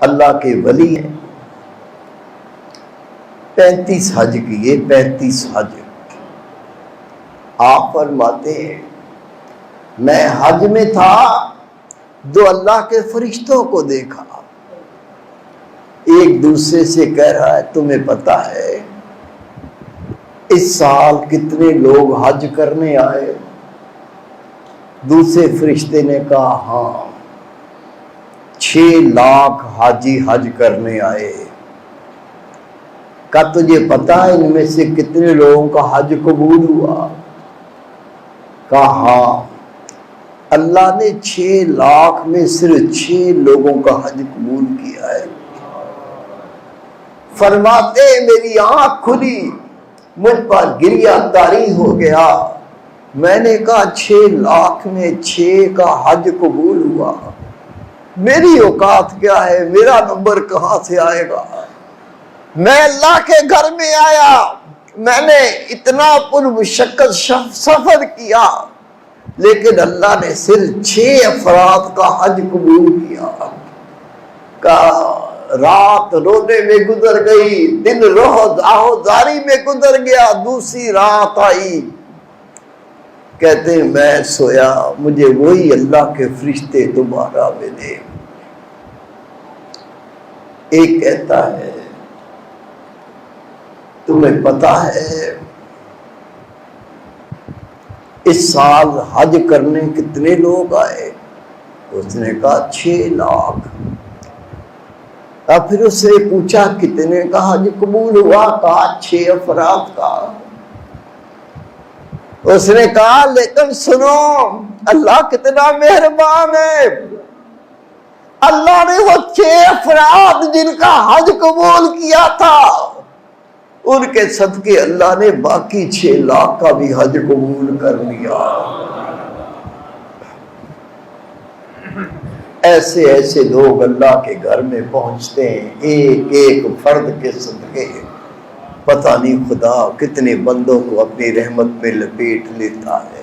اللہ کے ولی ہیں، 35 حج کیے، 35 حج۔ آپ فرماتے ہیں میں حج میں تھا، دو اللہ کے فرشتوں کو دیکھا، ایک دوسرے سے کہہ رہا ہے تمہیں پتہ ہے اس سال کتنے لوگ حج کرنے آئے؟ دوسرے فرشتے نے کہا ہاں 6 لاکھ حاجی حج کرنے آئے۔ کہا تجھے پتا ہے ان میں سے کتنے لوگوں کا حج قبول ہوا؟ کہا ہاں، اللہ نے 6 لاکھ میں صرف 6 لوگوں کا حج قبول کیا ہے۔ فرماتے میری آنکھ کھلی، مجھ پر گریہ طاری ہو گیا، میں نے کہا 6 لاکھ میں 6 کا حج قبول ہوا، میری اوقات کیا ہے، میرا نمبر کہاں سے آئے گا؟ میں اللہ کے گھر میں آیا، میں نے اتنا پرمشقت سفر کیا، لیکن اللہ نے صرف 6 افراد کا حج قبول کیا۔ کہا رات رونے میں گزر گئی، دن آہوزاری میں گزر گیا، دوسری رات آئی، کہتے ہیں میں سویا، مجھے وہی اللہ کے فرشتے دوبارہ ملے۔ ایک کہتا ہے تمہیں پتا ہے اس سال حج کرنے کتنے لوگ آئے؟ اس نے کہا 6 لاکھ۔ پھر اس نے پوچھا کتنے کا حج قبول ہوا؟ کہا 6 افراد کا۔ اس نے کہا لیکن سنو اللہ کتنا مہربان ہے، اللہ نے وہ 6 افراد جن کا حج قبول کیا تھا ان کے صدقے اللہ نے باقی 6 لاکھ کا بھی حج قبول کر لیا۔ ایسے ایسے لوگ اللہ کے گھر میں پہنچتے ہیں، ایک ایک فرد کے صدقے پتہ نہیں خدا کتنے بندوں کو اپنی رحمت میں لپیٹ لیتا ہے۔